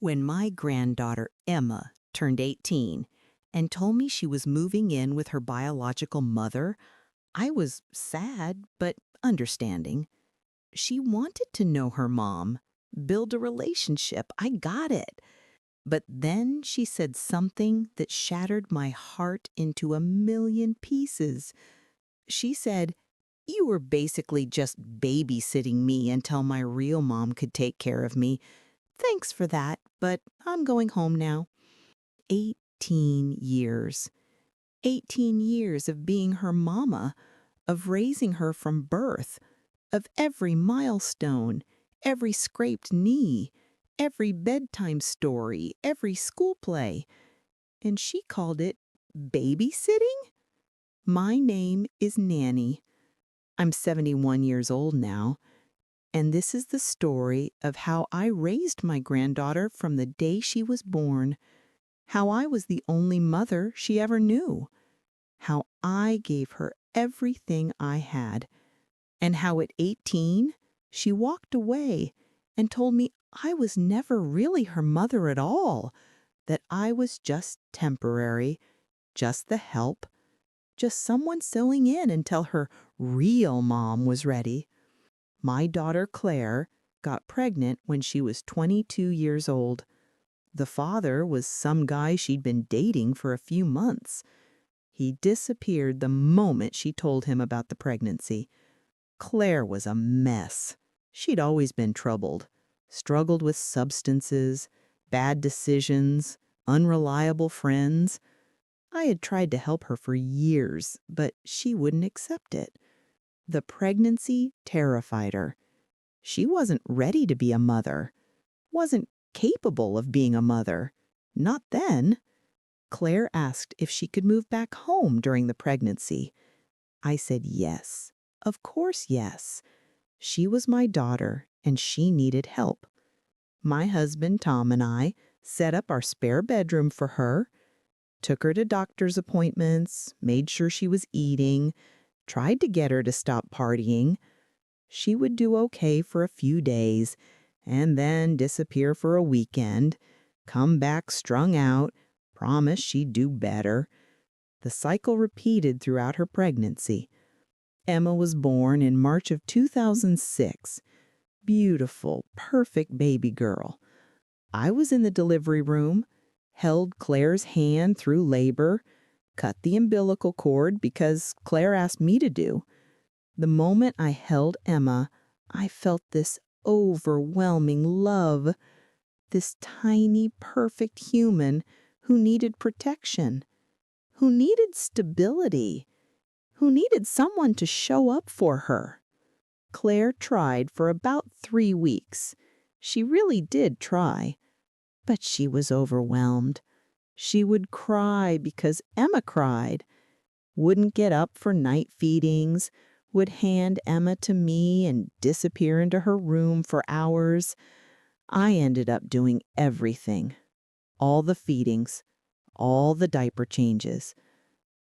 When my granddaughter Emma turned 18 and told me she was moving in with her biological mother, I was sad but understanding. She wanted to know her mom, build a relationship. I got it. But then she said something that shattered my heart into a million pieces. She said, "You were basically just babysitting me until my real mom could take care of me. Thanks for that, but I'm going home now." 18 years. 18 years of being her mama, of raising her from birth, of every milestone, every scraped knee, every bedtime story, every school play. And she called it babysitting? My name is Nanny. I'm 71 years old now. And this is the story of how I raised my granddaughter from the day she was born, how I was the only mother she ever knew, how I gave her everything I had, and how at 18 she walked away and told me I was never really her mother at all, that I was just temporary, just the help, just someone filling in until her real mom was ready. My daughter Claire got pregnant when she was 22 years old. The father was some guy she'd been dating for a few months. He disappeared the moment she told him about the pregnancy. Claire was a mess. She'd always been troubled, struggled with substances, bad decisions, unreliable friends. I had tried to help her for years, but she wouldn't accept it. The pregnancy terrified her. She wasn't ready to be a mother, wasn't capable of being a mother. Not then. Claire asked if she could move back home during the pregnancy. I said yes. Of course, yes. She was my daughter, and she needed help. My husband, Tom, and I set up our spare bedroom for her, took her to doctor's appointments, made sure she was eating, tried to get her to stop partying. She would do okay for a few days, and then disappear for a weekend, come back strung out, promise she'd do better. The cycle repeated throughout her pregnancy. Emma was born in March of 2006. Beautiful, perfect baby girl. I was in the delivery room, held Claire's hand through labor, cut the umbilical cord because Claire asked me to do. The moment I held Emma, I felt this overwhelming love, this tiny, perfect human who needed protection, who needed stability, who needed someone to show up for her. Claire tried for about 3 weeks. She really did try, but she was overwhelmed. She would cry because Emma cried, wouldn't get up for night feedings, would hand Emma to me and disappear into her room for hours. I ended up doing everything. All the feedings, all the diaper changes,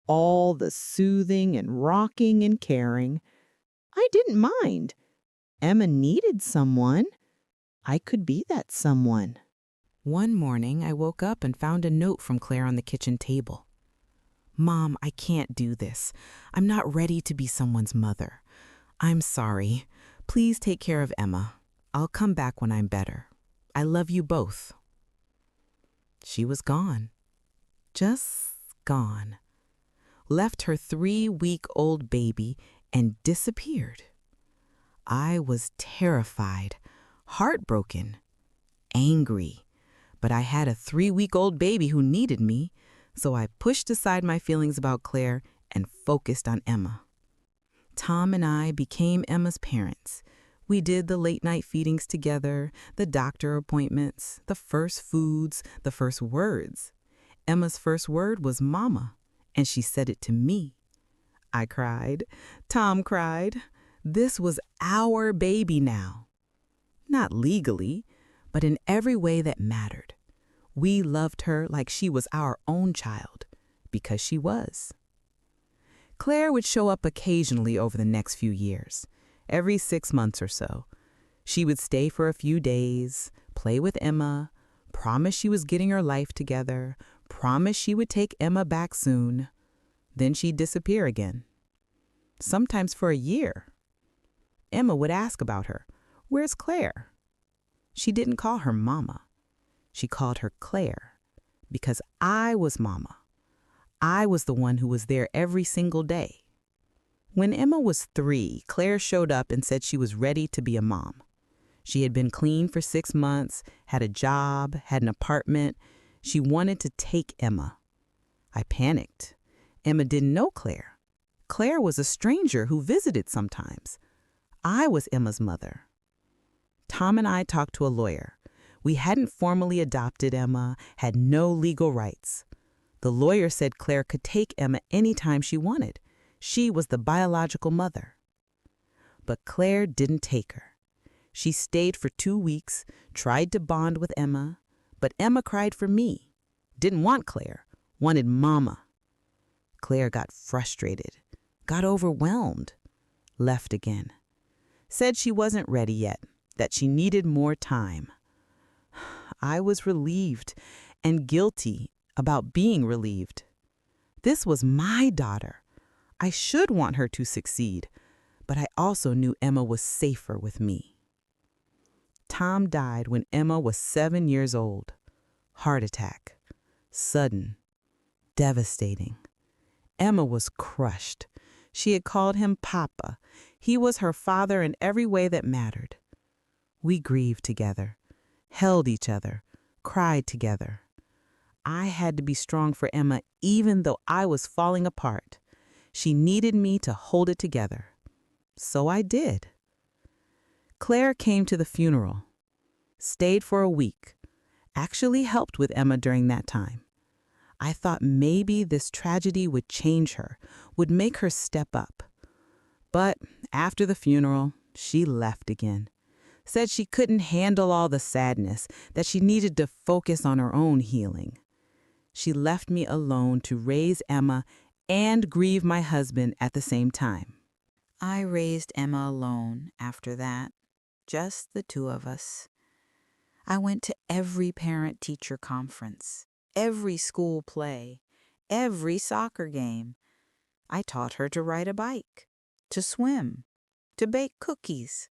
all the soothing and rocking and caring. I didn't mind. Emma needed someone. I could be that someone. One morning, I woke up and found a note from Claire on the kitchen table. "Mom, I can't do this. I'm not ready to be someone's mother. I'm sorry. Please take care of Emma. I'll come back when I'm better. I love you both." She was gone. Just gone. Left her 3-week-old baby and disappeared. I was terrified, heartbroken, angry, but I had a 3-week-old baby who needed me, so I pushed aside my feelings about Claire and focused on Emma. Tom and I became Emma's parents. We did the late-night feedings together, the doctor appointments, the first foods, the first words. Emma's first word was mama, and she said it to me. I cried. Tom cried. This was our baby now. Not legally, but in every way that mattered. We loved her like she was our own child, because she was. Claire would show up occasionally over the next few years, every 6 months or so. She would stay for a few days, play with Emma, promised she was getting her life together, promised she would take Emma back soon. Then she'd disappear again. Sometimes for a year. Emma would ask about her. Where's Claire? She didn't call her Mama. She called her Claire because I was Mama. I was the one who was there every single day. When Emma was 3, Claire showed up and said she was ready to be a mom. She had been clean for 6 months, had a job, had an apartment. She wanted to take Emma. I panicked. Emma didn't know Claire. Claire was a stranger who visited sometimes. I was Emma's mother. Tom and I talked to a lawyer. We hadn't formally adopted Emma, had no legal rights. The lawyer said Claire could take Emma anytime she wanted. She was the biological mother. But Claire didn't take her. She stayed for 2 weeks, tried to bond with Emma, but Emma cried for me. Didn't want Claire, wanted Mama. Claire got frustrated, got overwhelmed, left again. Said she wasn't ready yet, that she needed more time. I was relieved and guilty about being relieved. This was my daughter. I should want her to succeed, but I also knew Emma was safer with me. Tom died when Emma was 7 years old. Heart attack. Sudden. Devastating. Emma was crushed. She had called him Papa. He was her father in every way that mattered. We grieved together, held each other, cried together. I had to be strong for Emma even though I was falling apart. She needed me to hold it together. So I did. Claire came to the funeral, stayed for a week, actually helped with Emma during that time. I thought maybe this tragedy would change her, would make her step up. But after the funeral, she left again. Said she couldn't handle all the sadness, that she needed to focus on her own healing. She left me alone to raise Emma and grieve my husband at the same time. I raised Emma alone after that, just the 2 of us. I went to every parent-teacher conference, every school play, every soccer game. I taught her to ride a bike, to swim, to bake cookies.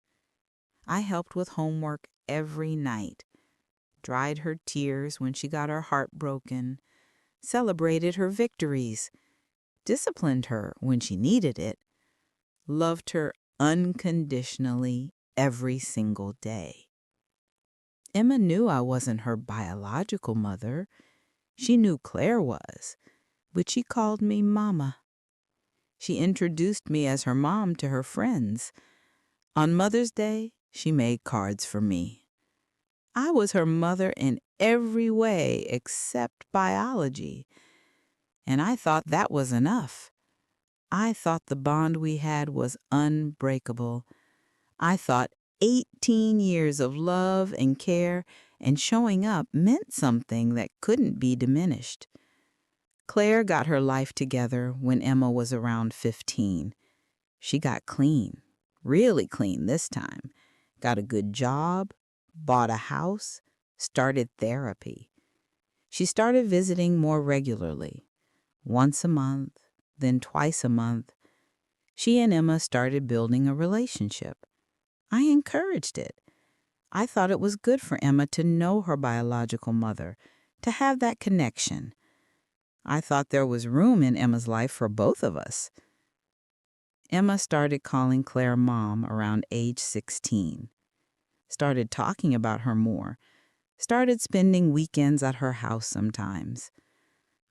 I helped with homework every night, dried her tears when she got her heart broken, celebrated her victories, disciplined her when she needed it, loved her unconditionally every single day. Emma knew I wasn't her biological mother. She knew Claire was, but she called me Mama. She introduced me as her mom to her friends. On Mother's Day, she made cards for me. I was her mother in every way except biology, and I thought that was enough. I thought the bond we had was unbreakable. I thought 18 years of love and care and showing up meant something that couldn't be diminished. Claire got her life together when Emma was around 15. She got clean, really clean this time, got a good job, bought a house, started therapy. She started visiting more regularly, once a month, then twice a month. She and Emma started building a relationship. I encouraged it. I thought it was good for Emma to know her biological mother, to have that connection. I thought there was room in Emma's life for both of us. Emma started calling Claire Mom around age 16. Started talking about her more. Started spending weekends at her house sometimes.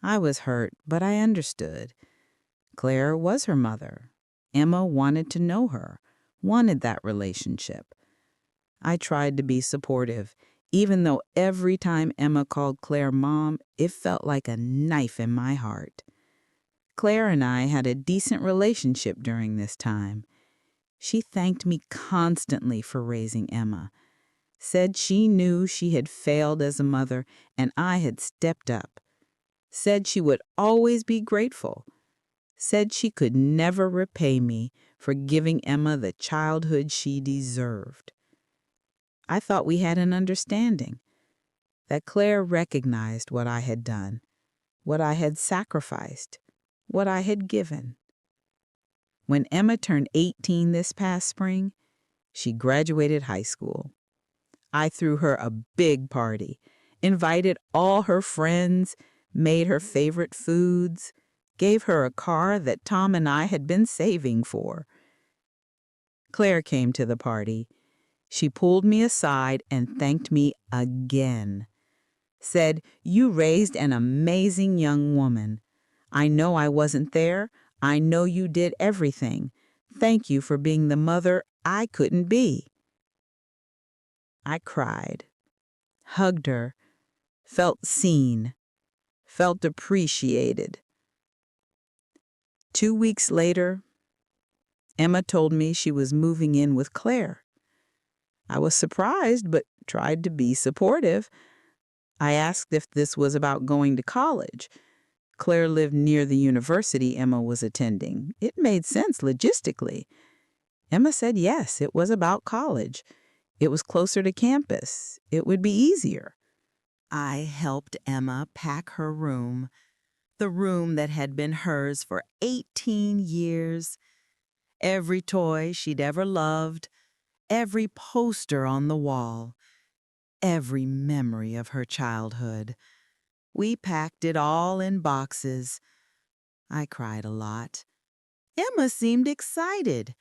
I was hurt, but I understood. Claire was her mother. Emma wanted to know her, wanted that relationship. I tried to be supportive, even though every time Emma called Claire Mom, it felt like a knife in my heart. Claire and I had a decent relationship during this time. She thanked me constantly for raising Emma, said she knew she had failed as a mother and I had stepped up, said she would always be grateful, said she could never repay me for giving Emma the childhood she deserved. I thought we had an understanding. that Claire recognized what I had done, what I had sacrificed, what I had given. When Emma turned 18 this past spring, she graduated high school. I threw her a big party, invited all her friends, made her favorite foods, gave her a car that Tom and I had been saving for. Claire came to the party. She pulled me aside and thanked me again. Said, "You raised an amazing young woman. I know I wasn't there. I know you did everything. Thank you for being the mother I couldn't be." I cried, hugged her, felt seen, felt appreciated. 2 weeks later, Emma told me she was moving in with Claire. I was surprised, but tried to be supportive. I asked if this was about going to college. Claire lived near the university Emma was attending. It made sense logistically. Emma said yes, it was about college. It was closer to campus. It would be easier. I helped Emma pack her room, the room that had been hers for 18 years. Every toy she'd ever loved, every poster on the wall, every memory of her childhood. We packed it all in boxes. I cried a lot. Emma seemed excited,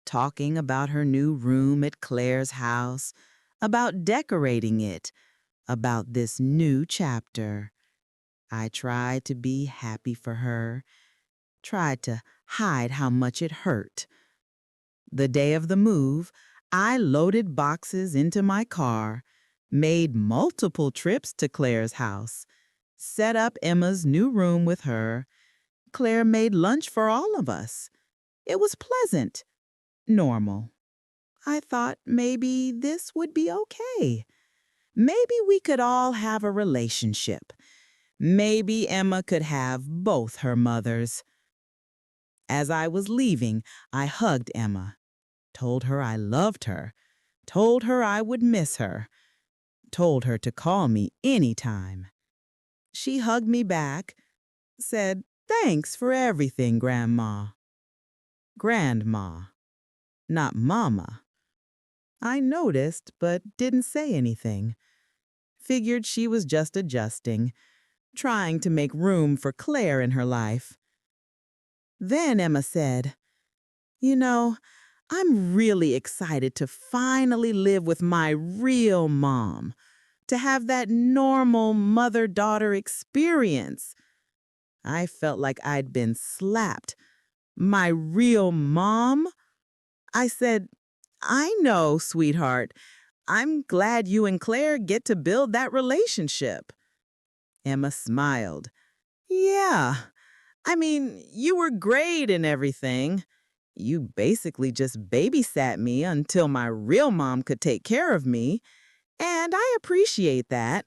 talking about her new room at Claire's house, about decorating it, about this new chapter. I tried to be happy for her, tried to hide how much it hurt. The day of the move, I loaded boxes into my car, made multiple trips to Claire's house, set up Emma's new room with her. Claire made lunch for all of us. It was pleasant, normal. I thought maybe this would be okay. Maybe we could all have a relationship. Maybe Emma could have both her mothers. As I was leaving, I hugged Emma, told her I loved her, told her I would miss her, told her to call me anytime. She hugged me back, said, "Thanks for everything, Grandma." Grandma, not Mama. I noticed, but didn't say anything. Figured she was just adjusting, trying to make room for Claire in her life. Then Emma said, "You know, I'm really excited to finally live with my real mom, to have that normal mother-daughter experience." I felt like I'd been slapped. My real mom? I said, "I know, sweetheart. I'm glad you and Claire get to build that relationship." Emma smiled. "Yeah, I mean, you were great and everything. You basically just babysat me until my real mom could take care of me, and I appreciate that.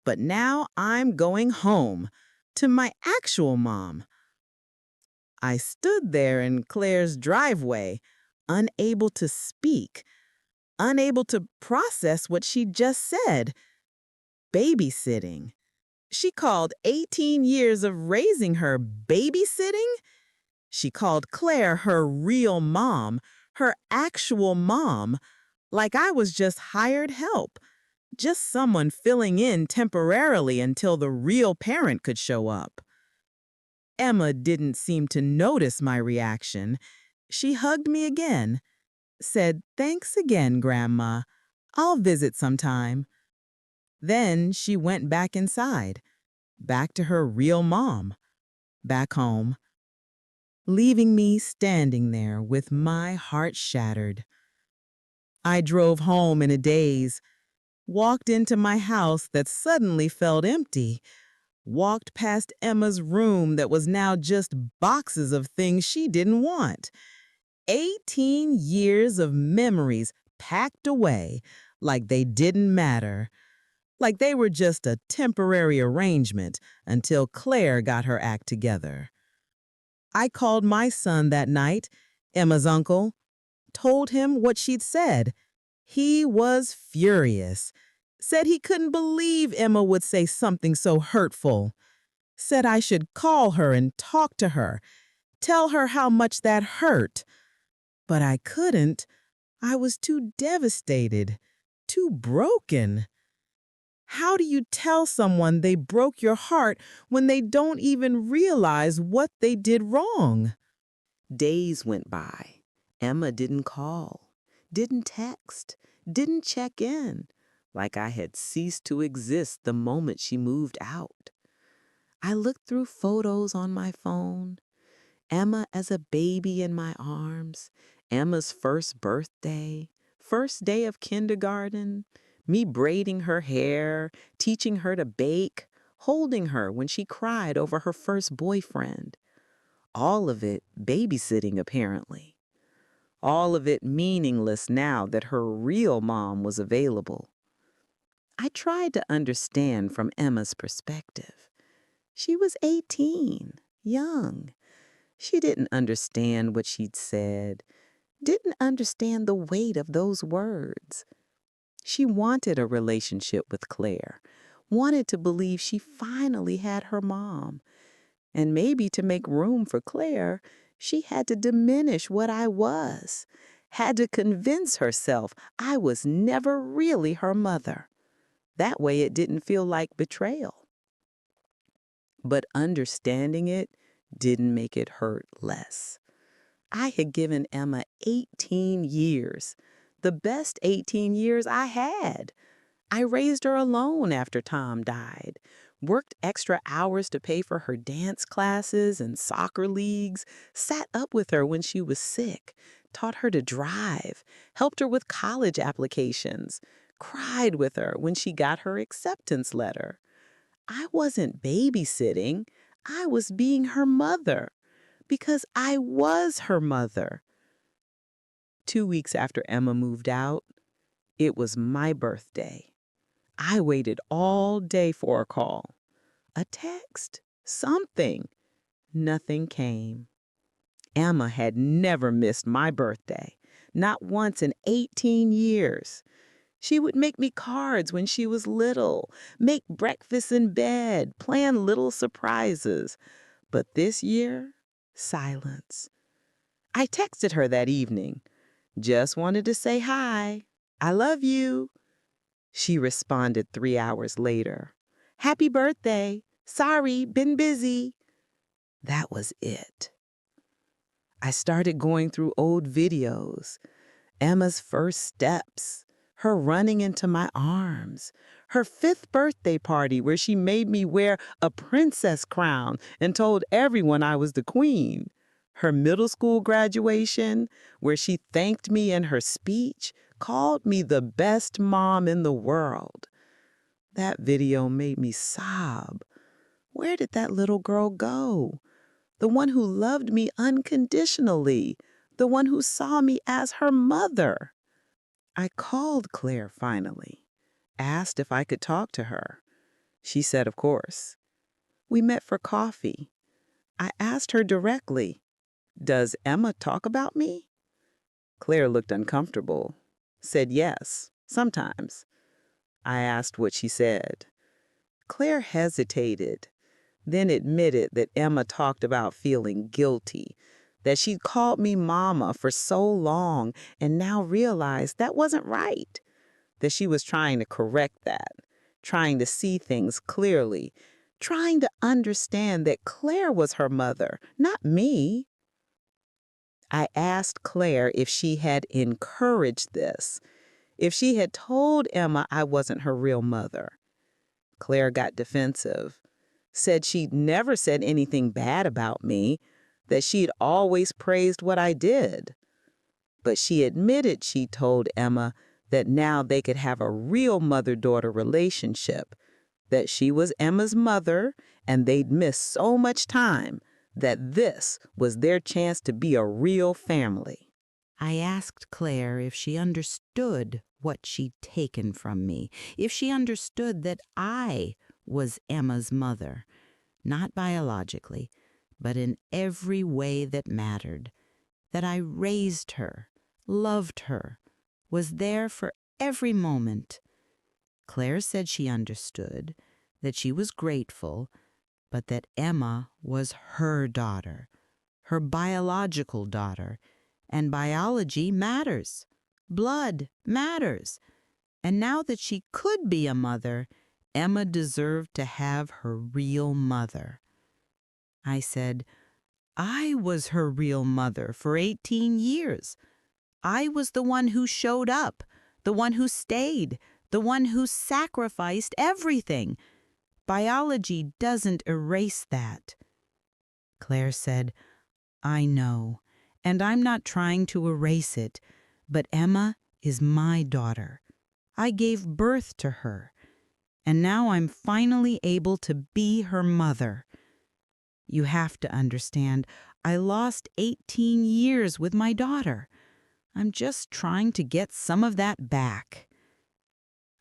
But now I'm going home, to my actual mom." I stood there in Claire's driveway, unable to speak, unable to process what she just said. Babysitting. She called 18 years of raising her babysitting? She called Claire her real mom, her actual mom, like I was just hired help, just someone filling in temporarily until the real parent could show up. Emma didn't seem to notice my reaction. She hugged me again, said, "Thanks again, Grandma. I'll visit sometime." Then she went back inside, back to her real mom, back home, leaving me standing there with my heart shattered. I drove home in a daze, walked into my house that suddenly felt empty, walked past Emma's room that was now just boxes of things she didn't want. 18 years of memories packed away like they didn't matter, like they were just a temporary arrangement until Claire got her act together. I called my son that night, Emma's uncle, told him what she'd said. He was furious, Said he couldn't believe Emma would say something so hurtful. Said I should call her and talk to her, tell her how much that hurt. But I couldn't. I was too devastated, too broken. How do you tell someone they broke your heart when they don't even realize what they did wrong? Days went by. Emma didn't call, didn't text, didn't check in, like I had ceased to exist the moment she moved out. I looked through photos on my phone. Emma as a baby in my arms, Emma's first day of kindergarten, me braiding her hair, teaching her to bake, holding her when she cried over her first boyfriend. All of it babysitting, apparently. All of it meaningless now that her real mom was available. I tried to understand from Emma's perspective. She was 18, young. She didn't understand what she'd said, didn't understand the weight of those words. She wanted a relationship with Claire, wanted to believe she finally had her mom. And maybe to make room for Claire, she had to diminish what I was, had to convince herself I was never really her mother. That way it didn't feel like betrayal. But understanding it didn't make it hurt less. I had given Emma 18 years, the best 18 years I had. I raised her alone after Tom died, worked extra hours to pay for her dance classes and soccer leagues, sat up with her when she was sick, taught her to drive, helped her with college applications, cried with her when she got her acceptance letter. I wasn't babysitting, I was being her mother, because I was her mother. 2 weeks after Emma moved out, it was my birthday. I waited all day for a call, a text, something. Nothing came. Emma had never missed my birthday, not once in 18 years. She would make me cards when she was little, make breakfast in bed, plan little surprises. But this year, silence. I texted her that evening. Just wanted to say hi. I love you. She responded 3 hours later. Happy birthday. Sorry, been busy. That was it. I started going through old videos. Emma's first steps, her running into my arms, her 5th birthday party where she made me wear a princess crown and told everyone I was the queen, her middle school graduation where she thanked me in her speech, called me the best mom in the world. That video made me sob. Where did that little girl go? The one who loved me unconditionally, the one who saw me as her mother. I called Claire finally, asked if I could talk to her. She said, of course. We met for coffee. I asked her directly, does Emma talk about me? Claire looked uncomfortable, said yes, sometimes. I asked what she said. Claire hesitated, then admitted that Emma talked about feeling guilty, that she'd called me mama for so long and now realized that wasn't right, that she was trying to correct that, trying to see things clearly, trying to understand that Claire was her mother, not me. I asked Claire if she had encouraged this, if she had told Emma I wasn't her real mother. Claire got defensive, said she'd never said anything bad about me, that she'd always praised what I did. But she admitted she told Emma that now they could have a real mother-daughter relationship, that she was Emma's mother and they'd missed so much time, that this was their chance to be a real family. I asked Claire if she understood what she'd taken from me, if she understood that I was Emma's mother, not biologically, but in every way that mattered, that I raised her, loved her, was there for every moment. Claire said she understood, that she was grateful, but that Emma was her daughter, her biological daughter, and biology matters. Blood matters. And now that she could be a mother, Emma deserved to have her real mother. I said, I was her real mother for 18 years. I was the one who showed up, the one who stayed, the one who sacrificed everything. Biology doesn't erase that. Claire said, I know, and I'm not trying to erase it, but Emma is my daughter. I gave birth to her, and now I'm finally able to be her mother. You have to understand, I lost 18 years with my daughter. I'm just trying to get some of that back.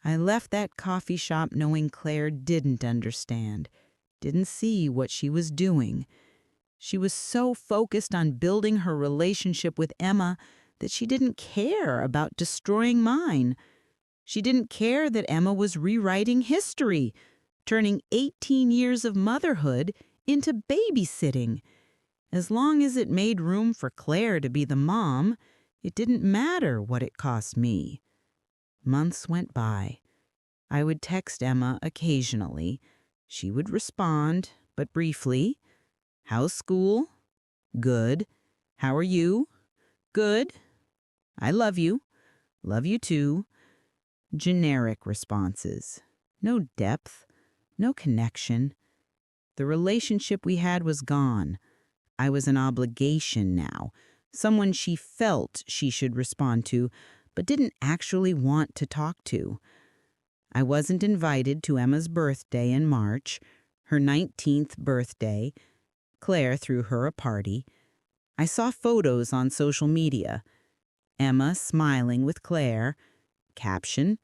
I left that coffee shop knowing Claire didn't understand, didn't see what she was doing. She was so focused on building her relationship with Emma that she didn't care about destroying mine. She didn't care that Emma was rewriting history, turning 18 years of motherhood into babysitting. As long as it made room for Claire to be the mom, it didn't matter what it cost me. Months went by. I would text Emma occasionally. She would respond, but briefly. How's school? Good. How are you? Good. I love you. Love you too. Generic responses. No depth. No connection. The relationship we had was gone. I was an obligation now. Someone she felt she should respond to, but didn't actually want to talk to. I wasn't invited to Emma's birthday in March, her 19th birthday. Claire threw her a party. I saw photos on social media. Emma smiling with Claire. Caption,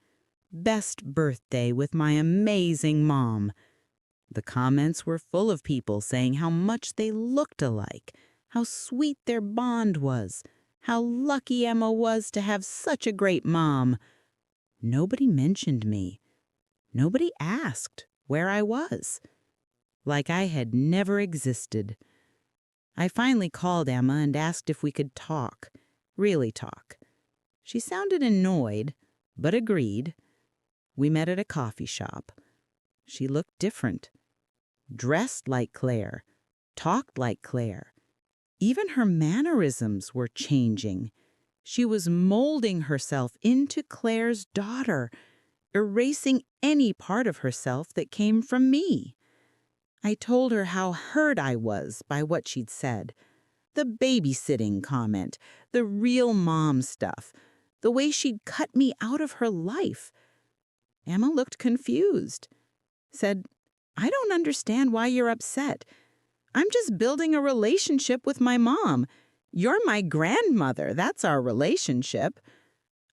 best birthday with my amazing mom. The comments were full of people saying how much they looked alike, how sweet their bond was, how lucky Emma was to have such a great mom. Nobody mentioned me. Nobody asked where I was. Like I had never existed. I finally called Emma and asked if we could talk, really talk. She sounded annoyed, but agreed. We met at a coffee shop. She looked different. Dressed like Claire, talked like Claire. Even her mannerisms were changing. She was molding herself into Claire's daughter, erasing any part of herself that came from me. I told her how hurt I was by what she'd said. The babysitting comment, the real mom stuff, the way she'd cut me out of her life. Emma looked confused. Said, I don't understand why you're upset. I'm just building a relationship with my mom. You're my grandmother. That's our relationship.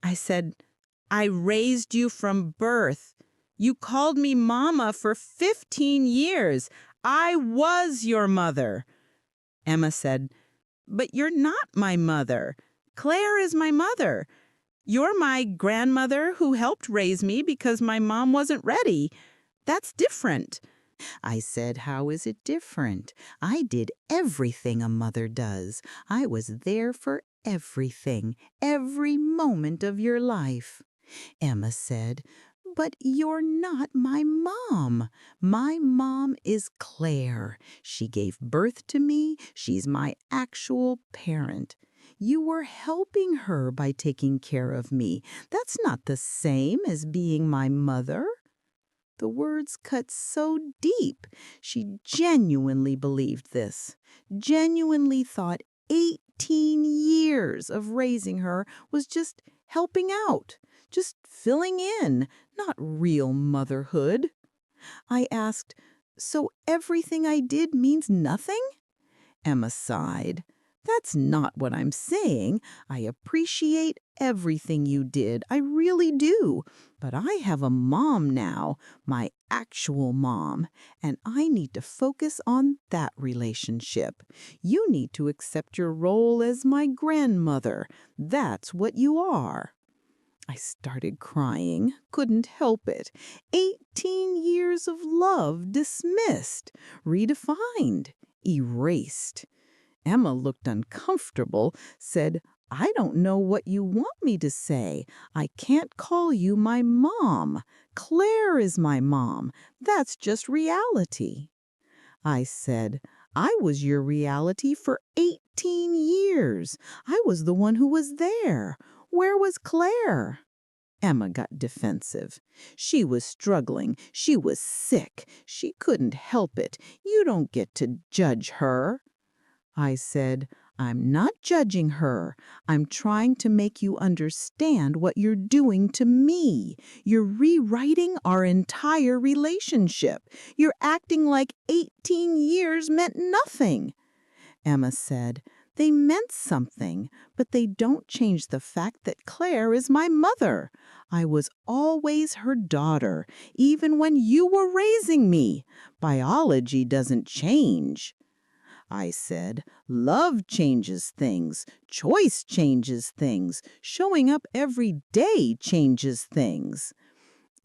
I said, I raised you from birth. You called me mama for 15 years. I was your mother. Emma said, but you're not my mother. Claire is my mother. You're my grandmother who helped raise me because my mom wasn't ready. That's different. I said, how is it different? I did everything a mother does. I was there for everything, every moment of your life. Emma said, but you're not my mom. My mom is Claire. She gave birth to me. She's my actual parent. You were helping her by taking care of me. That's not the same as being my mother. The words cut so deep. She genuinely believed this, genuinely thought 18 years of raising her was just helping out, just filling in, not real motherhood. I asked, so everything I did means nothing? Emma sighed. That's not what I'm saying. I appreciate everything you did. I really do. But I have a mom now, my actual mom, and I need to focus on that relationship. You need to accept your role as my grandmother. That's what you are. I started crying, couldn't help it. 18 years of love dismissed, redefined, erased. Emma looked uncomfortable, said, I don't know what you want me to say. I can't call you my mom. Claire is my mom. That's just reality. I said, I was your reality for 18 years. I was the one who was there. Where was Claire? Emma got defensive. She was struggling. She was sick. She couldn't help it. You don't get to judge her. I said, I'm not judging her. I'm trying to make you understand what you're doing to me. You're rewriting our entire relationship. You're acting like 18 years meant nothing. Emma said, they meant something, but they don't change the fact that Claire is my mother. I was always her daughter, even when you were raising me. Biology doesn't change. I said, love changes things, choice changes things, showing up every day changes things.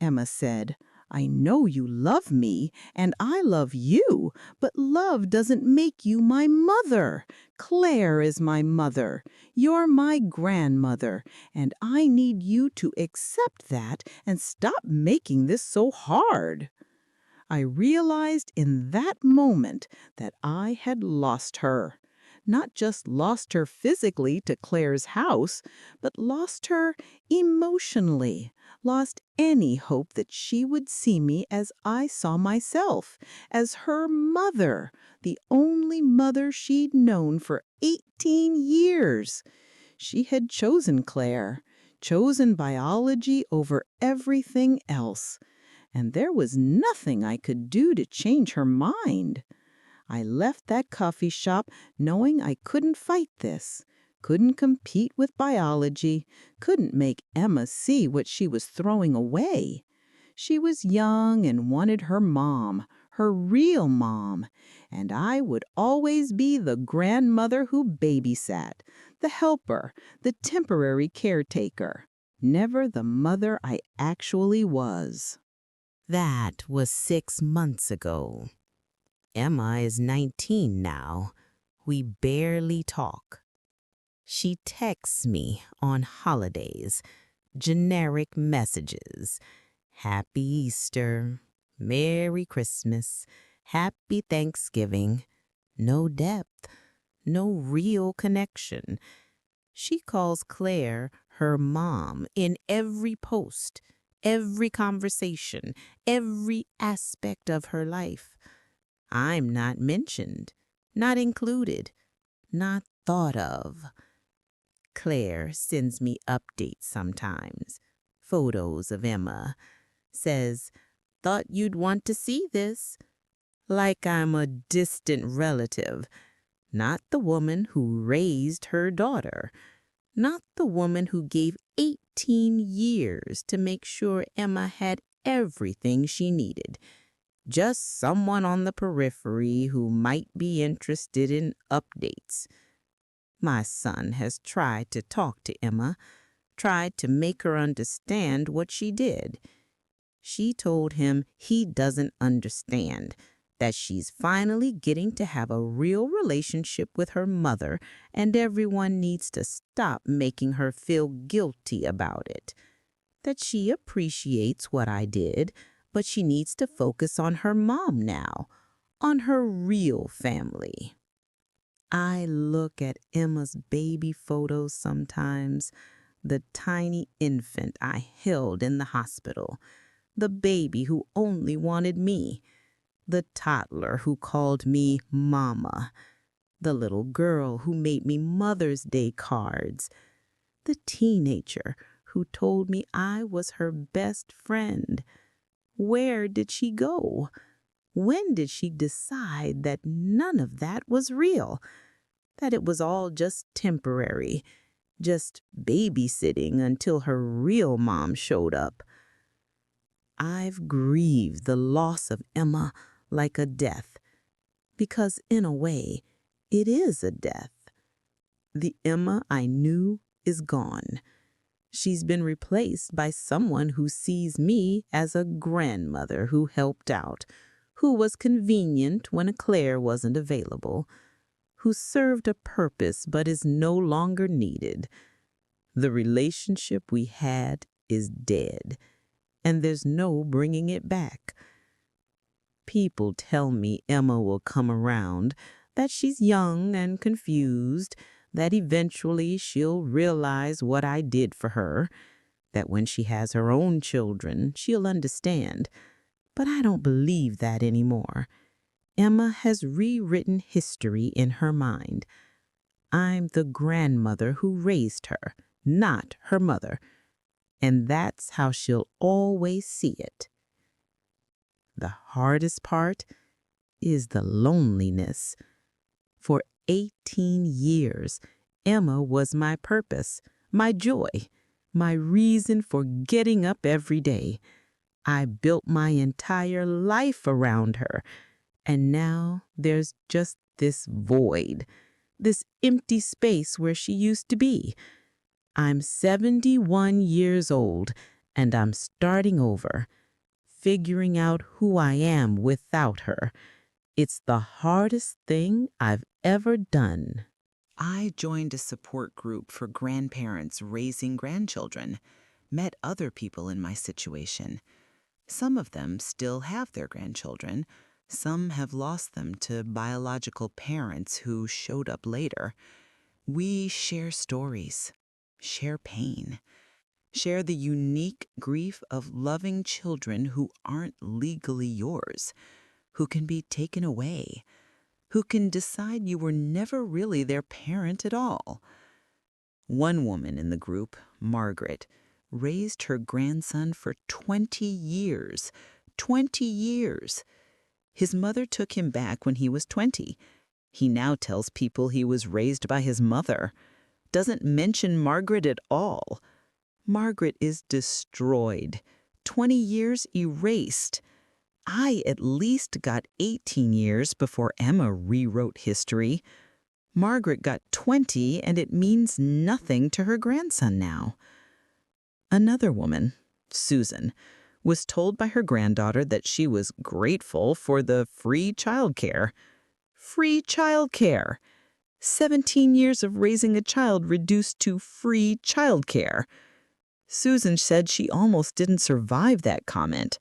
Emma said, I know you love me and I love you, but love doesn't make you my mother. Claire is my mother. You're my grandmother, and I need you to accept that and stop making this so hard. I realized in that moment that I had lost her. Not just lost her physically to Claire's house, but lost her emotionally, lost any hope that she would see me as I saw myself, as her mother, the only mother she'd known for 18 years. She had chosen Claire, chosen biology over everything else, and there was nothing I could do to change her mind. I left that coffee shop knowing I couldn't fight this, couldn't compete with biology, couldn't make Emma see what she was throwing away. She was young and wanted her mom, her real mom, and I would always be the grandmother who babysat, the helper, the temporary caretaker, never the mother I actually was. That was 6 months ago. Emma is 19 now. We barely talk. She texts me on holidays, generic messages. Happy Easter, Merry Christmas, Happy Thanksgiving. No depth, no real connection. She calls Claire her mom in every post, every conversation, every aspect of her life. I'm not mentioned, not included, not thought of. Claire sends me updates sometimes, photos of Emma, says, thought you'd want to see this, like I'm a distant relative, not the woman who raised her daughter, not the woman who gave 18 years to make sure Emma had everything she needed. Just someone on the periphery who might be interested in updates. My son has tried to talk to Emma, tried to make her understand what she did. She told him he doesn't understand, that she's finally getting to have a real relationship with her mother, and everyone needs to stop making her feel guilty about it. That she appreciates what I did, but she needs to focus on her mom now, on her real family. I look at Emma's baby photos sometimes, the tiny infant I held in the hospital, the baby who only wanted me, the toddler who called me Mama, the little girl who made me Mother's Day cards, the teenager who told me I was her best friend. Where did she go? When did she decide that none of that was real? That it was all just temporary, just babysitting until her real mom showed up? I've grieved the loss of Emma like a death, because in a way, it is a death. The Emma I knew is gone. She's been replaced by someone who sees me as a grandmother who helped out, who was convenient when a Claire wasn't available, who served a purpose but is no longer needed. The relationship we had is dead, and there's no bringing it back. People tell me Emma will come around, that she's young and confused, that eventually she'll realize what I did for her, that when she has her own children, she'll understand. But I don't believe that anymore. Emma has rewritten history in her mind. I'm the grandmother who raised her, not her mother, and that's how she'll always see it. The hardest part is the loneliness. For 18 years, Emma was my purpose, my joy, my reason for getting up every day. I built my entire life around her, and now there's just this void, this empty space where she used to be. I'm 71 years old, and I'm starting over, figuring out who I am without her. It's the hardest thing I've ever done. I joined a support group for grandparents raising grandchildren, met other people in my situation. Some of them still have their grandchildren. Some have lost them to biological parents who showed up later. We share stories, share pain, share the unique grief of loving children who aren't legally yours, who can be taken away, who can decide you were never really their parent at all. One woman in the group, Margaret, raised her grandson for 20 years. 20 years. His mother took him back when he was 20. He now tells people he was raised by his mother. Doesn't mention Margaret at all. Margaret is destroyed. 20 years erased. I at least got 18 years before Emma rewrote history. Margaret got 20, and it means nothing to her grandson now. Another woman, Susan, was told by her granddaughter that she was grateful for the free childcare. Free childcare. 17 years of raising a child reduced to free childcare. Susan said she almost didn't survive that comment,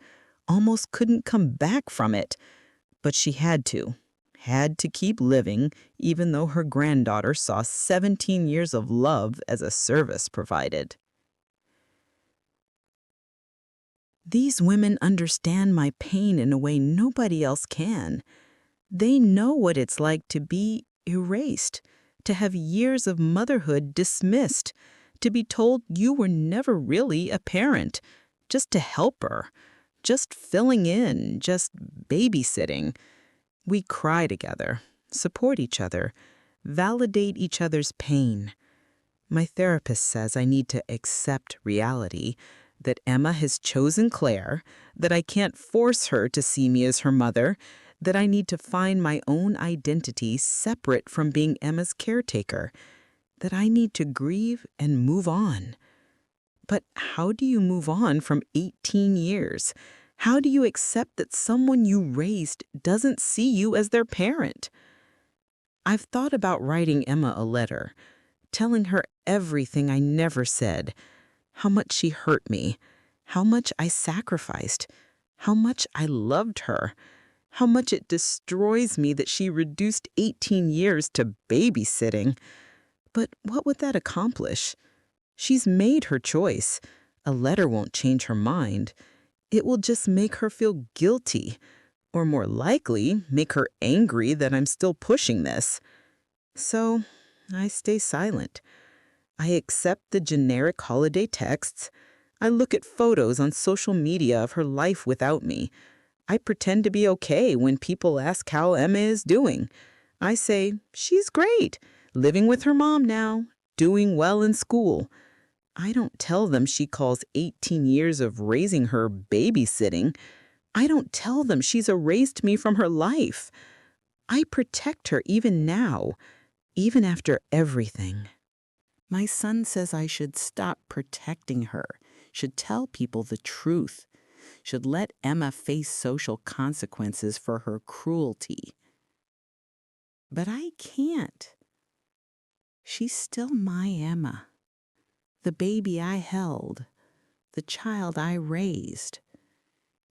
almost couldn't come back from it, but she had to keep living, even though her granddaughter saw 17 years of love as a service provided. These women understand my pain in a way nobody else can. They know what it's like to be erased, to have years of motherhood dismissed, to be told you were never really a parent, just a helper, just filling in, just babysitting. We cry together, support each other, validate each other's pain. My therapist says I need to accept reality, that Emma has chosen Claire, that I can't force her to see me as her mother, that I need to find my own identity separate from being Emma's caretaker, that I need to grieve and move on. But how do you move on from 18 years? How do you accept that someone you raised doesn't see you as their parent? I've thought about writing Emma a letter, telling her everything I never said, how much she hurt me, how much I sacrificed, how much I loved her, how much it destroys me that she reduced 18 years to babysitting. But what would that accomplish? She's made her choice. A letter won't change her mind. It will just make her feel guilty, or more likely, make her angry that I'm still pushing this. So I stay silent. I accept the generic holiday texts. I look at photos on social media of her life without me. I pretend to be okay when people ask how Emma is doing. I say, she's great, living with her mom now, doing well in school. I don't tell them she calls 18 years of raising her babysitting. I don't tell them she's erased me from her life. I protect her even now, even after everything. My son says I should stop protecting her, should tell people the truth, should let Emma face social consequences for her cruelty. But I can't. She's still my Emma, the baby I held, the child I raised.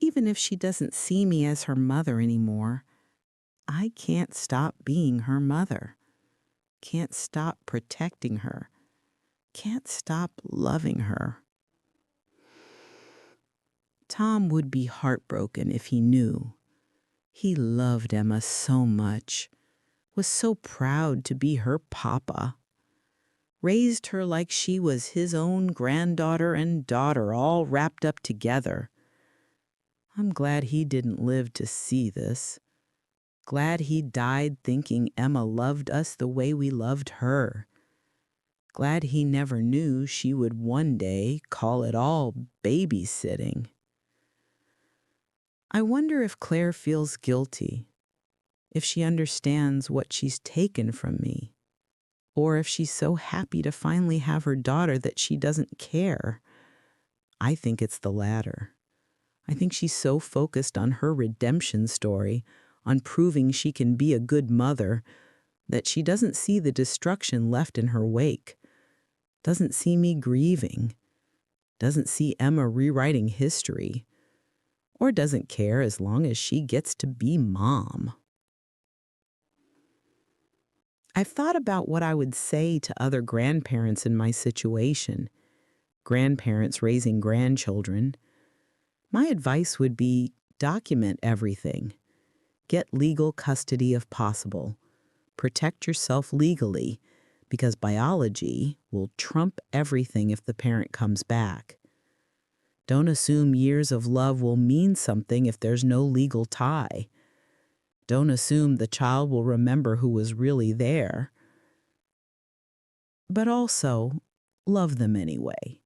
Even if she doesn't see me as her mother anymore, I can't stop being her mother, can't stop protecting her, can't stop loving her. Tom would be heartbroken if he knew. He loved Emma so much, was so proud to be her papa, raised her like she was his own granddaughter and daughter all wrapped up together. I'm glad he didn't live to see this. Glad he died thinking Emma loved us the way we loved her. Glad he never knew she would one day call it all babysitting. I wonder if Claire feels guilty, if she understands what she's taken from me, or if she's so happy to finally have her daughter that she doesn't care. I think it's the latter. I think she's so focused on her redemption story, on proving she can be a good mother, that she doesn't see the destruction left in her wake, doesn't see me grieving, doesn't see Emma rewriting history, or doesn't care as long as she gets to be mom. I've thought about what I would say to other grandparents in my situation, grandparents raising grandchildren. My advice would be document everything. Get legal custody if possible. Protect yourself legally, because biology will trump everything if the parent comes back. Don't assume years of love will mean something if there's no legal tie. Don't assume the child will remember who was really there. But also, love them anyway.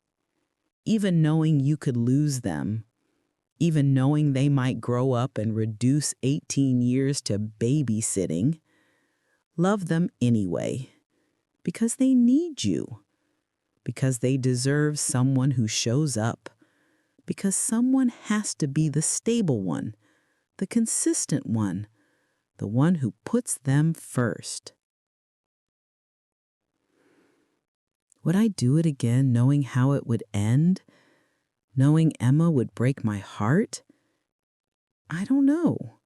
Even knowing you could lose them, even knowing they might grow up and reduce 18 years to babysitting, love them anyway, because they need you, because they deserve someone who shows up, because someone has to be the stable one, the consistent one, the one who puts them first. Would I do it again knowing how it would end? Knowing Emma would break my heart? I don't know.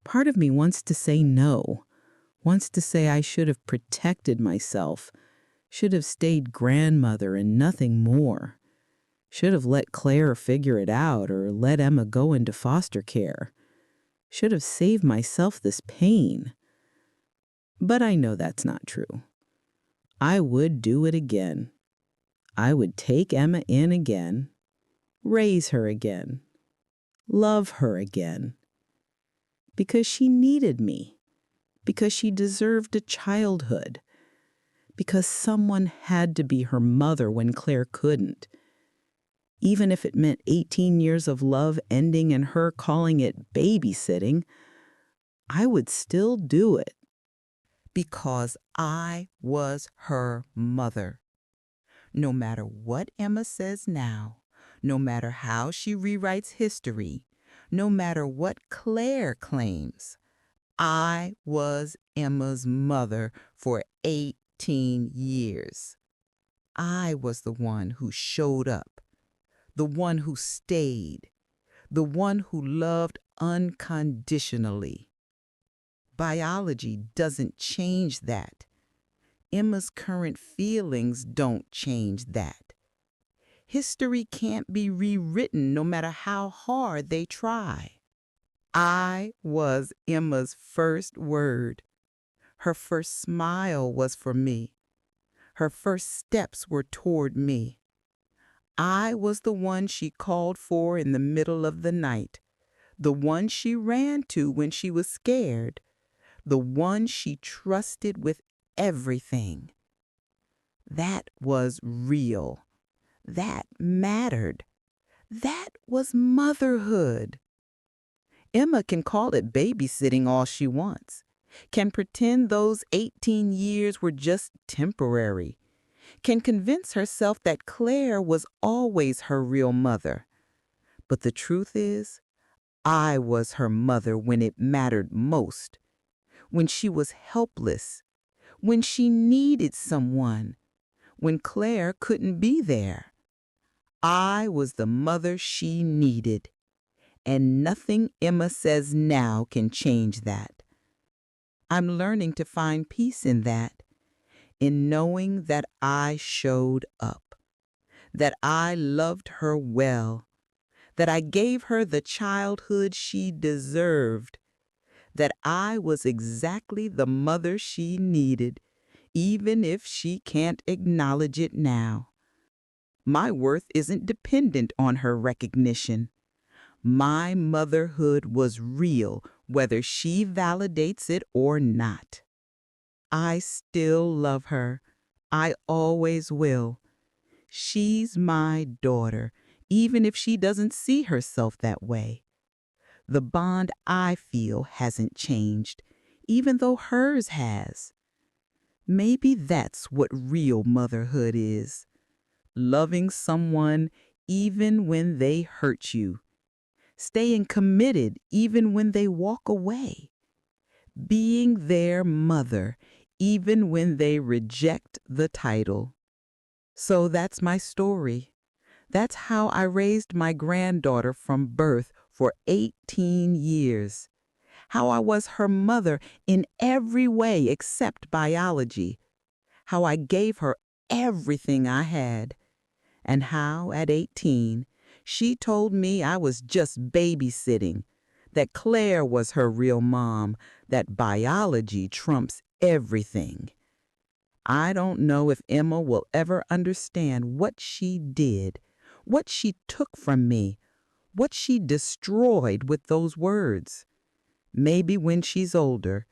Part of me wants to say no, wants to say I should have protected myself, should have stayed grandmother and nothing more, should have let Claire figure it out or let Emma go into foster care, should have saved myself this pain. But I know that's not true. I would do it again. I would take Emma in again, raise her again, love her again. Because she needed me, because she deserved a childhood, because someone had to be her mother when Claire couldn't. Even if it meant 18 years of love ending and her calling it babysitting, I would still do it. Because I was her mother. No matter what Emma says now, no matter how she rewrites history, no matter what Claire claims, I was Emma's mother for 18 years. I was the one who showed up, the one who stayed, the one who loved unconditionally. Biology doesn't change that. Emma's current feelings don't change that. History can't be rewritten no matter how hard they try. I was Emma's first word. Her first smile was for me. Her first steps were toward me. I was the one she called for in the middle of the night, the one she ran to when she was scared, the one she trusted with everything. That was real. That mattered. That was motherhood. Emma can call it babysitting all she wants, can pretend those 18 years were just temporary, can convince herself that Claire was always her real mother. But the truth is, I was her mother when it mattered most, when she was helpless, when she needed someone, when Claire couldn't be there. I was the mother she needed, and nothing Emma says now can change that. I'm learning to find peace in that, in knowing that I showed up, that I loved her well, that I gave her the childhood she deserved, that I was exactly the mother she needed, even if she can't acknowledge it now. My worth isn't dependent on her recognition. My motherhood was real, whether she validates it or not. I still love her. I always will. She's my daughter, even if she doesn't see herself that way. The bond I feel hasn't changed, even though hers has. Maybe that's what real motherhood is. Loving someone even when they hurt you. Staying committed even when they walk away. Being their mother even when they reject the title. So that's my story. That's how I raised my granddaughter from birth for 18 years. How I was her mother in every way except biology. How I gave her everything I had. And how, at 18, she told me I was just babysitting, that Claire was her real mom, that biology trumps everything. I don't know if Emma will ever understand what she did, what she took from me, what she destroyed with those words. Maybe when she's older,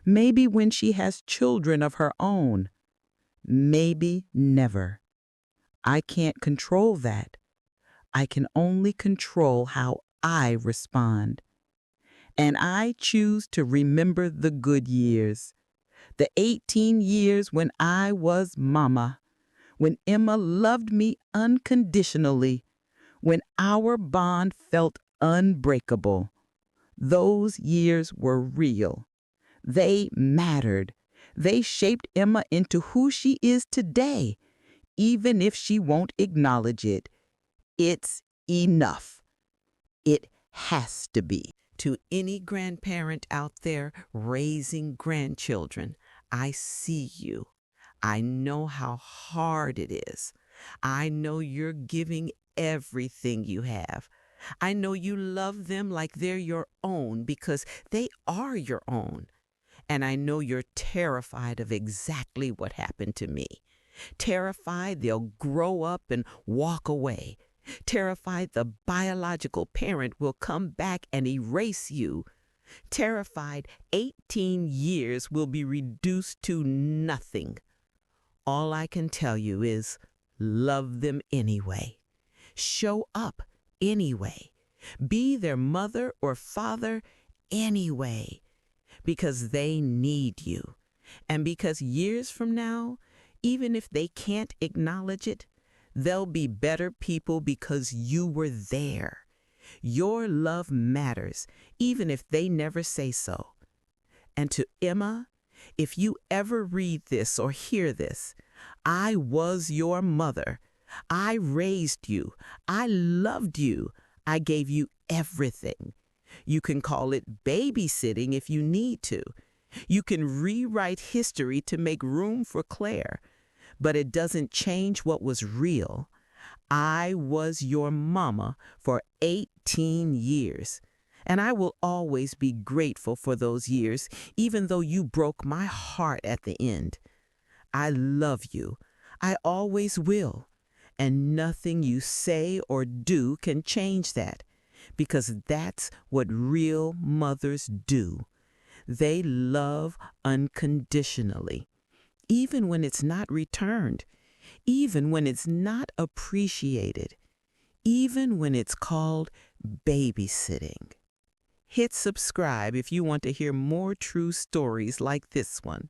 maybe when she has children of her own, maybe never. I can't control that. I can only control how I respond. And I choose to remember the good years, the 18 years when I was mama, when Emma loved me unconditionally, when our bond felt unbreakable. Those years were real. They mattered. They shaped Emma into who she is today, even if she won't acknowledge it. It's enough. It has to be. To any grandparent out there raising grandchildren, I see you. I know how hard it is. I know you're giving everything you have. I know you love them like they're your own because they are your own. And I know you're terrified of exactly what happened to me. Terrified they'll grow up and walk away. Terrified the biological parent will come back and erase you. Terrified 18 years will be reduced to nothing. All I can tell you is love them anyway. Show up anyway. Be their mother or father anyway. Because they need you. And because years from now, even if they can't acknowledge it, they'll be better people because you were there. Your love matters, even if they never say so. And to Emma, if you ever read this or hear this, I was your mother. I raised you. I loved you. I gave you everything. You can call it babysitting if you need to. You can rewrite history to make room for Claire, but it doesn't change what was real. I was your mama for 18 years, and I will always be grateful for those years, even though you broke my heart at the end. I love you. I always will, and nothing you say or do can change that, because that's what real mothers do. They love unconditionally, even when it's not returned, even when it's not appreciated, even when it's called babysitting. Hit subscribe if you want to hear more true stories like this one.